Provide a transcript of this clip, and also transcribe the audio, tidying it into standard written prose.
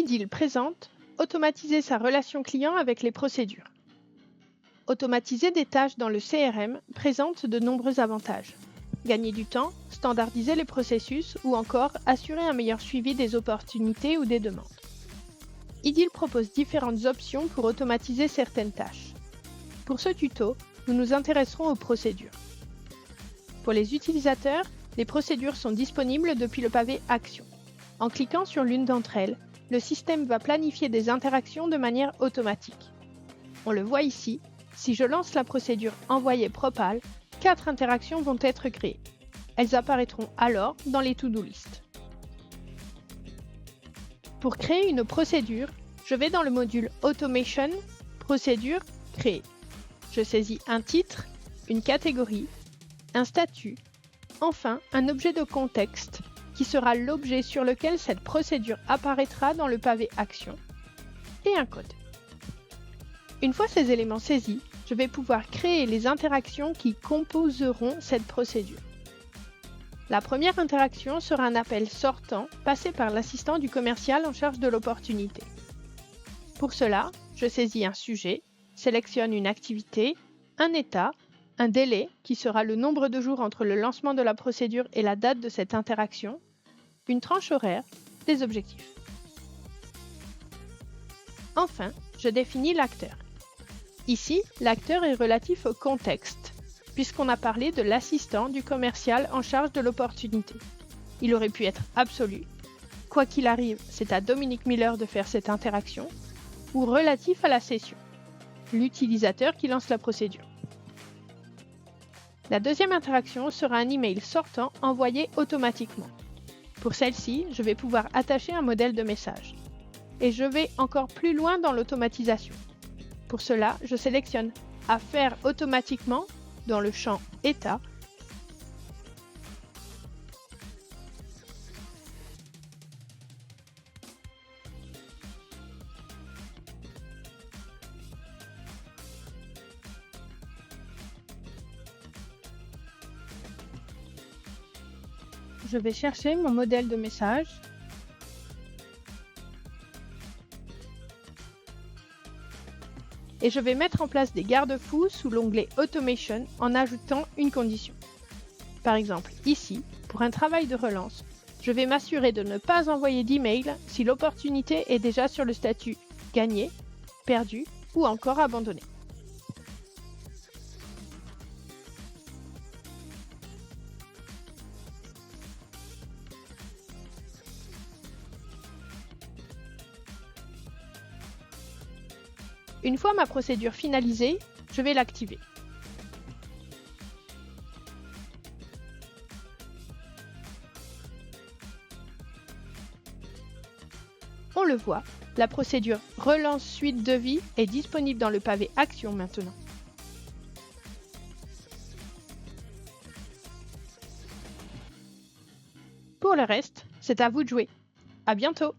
IDEAL présente automatiser sa relation client avec les procédures. Automatiser des tâches dans le CRM présente de nombreux avantages. Gagner du temps, standardiser les processus ou encore assurer un meilleur suivi des opportunités ou des demandes. IDEAL propose différentes options pour automatiser certaines tâches. Pour ce tuto, nous nous intéresserons aux procédures. Pour les utilisateurs, les procédures sont disponibles depuis le pavé Action. En cliquant sur l'une d'entre elles, le système va planifier des interactions de manière automatique. On le voit ici, si je lance la procédure Envoyer Propal, 4 interactions vont être créées. Elles apparaîtront alors dans les to-do list. Pour créer une procédure, je vais dans le module Automation, Procédure, Créer. Je saisis un titre, une catégorie, un statut, enfin un objet de contexte qui sera l'objet sur lequel cette procédure apparaîtra dans le pavé Action, et un code. Une fois ces éléments saisis, je vais pouvoir créer les interactions qui composeront cette procédure. La première interaction sera un appel sortant passé par l'assistant du commercial en charge de l'opportunité. Pour cela, je saisis un sujet, sélectionne une activité, un état, un délai qui sera le nombre de jours entre le lancement de la procédure et la date de cette interaction, une tranche horaire, des objectifs. Enfin, je définis l'acteur. Ici, l'acteur est relatif au contexte, puisqu'on a parlé de l'assistant du commercial en charge de l'opportunité. Il aurait pu être absolu, quoi qu'il arrive, c'est à Dominique Miller de faire cette interaction, ou relatif à la session, l'utilisateur qui lance la procédure. La deuxième interaction sera un email sortant envoyé automatiquement. Pour celle-ci, je vais pouvoir attacher un modèle de message. Et je vais encore plus loin dans l'automatisation. Pour cela, je sélectionne « À faire automatiquement » dans le champ « État ». Je vais chercher mon modèle de message. Et je vais mettre en place des garde-fous sous l'onglet Automation en ajoutant une condition. Par exemple, ici, pour un travail de relance, je vais m'assurer de ne pas envoyer d'email si l'opportunité est déjà sur le statut gagné, perdu ou encore abandonné. Une fois ma procédure finalisée, je vais l'activer. On le voit, la procédure Relance suite devis est disponible dans le pavé Action maintenant. Pour le reste, c'est à vous de jouer. À bientôt!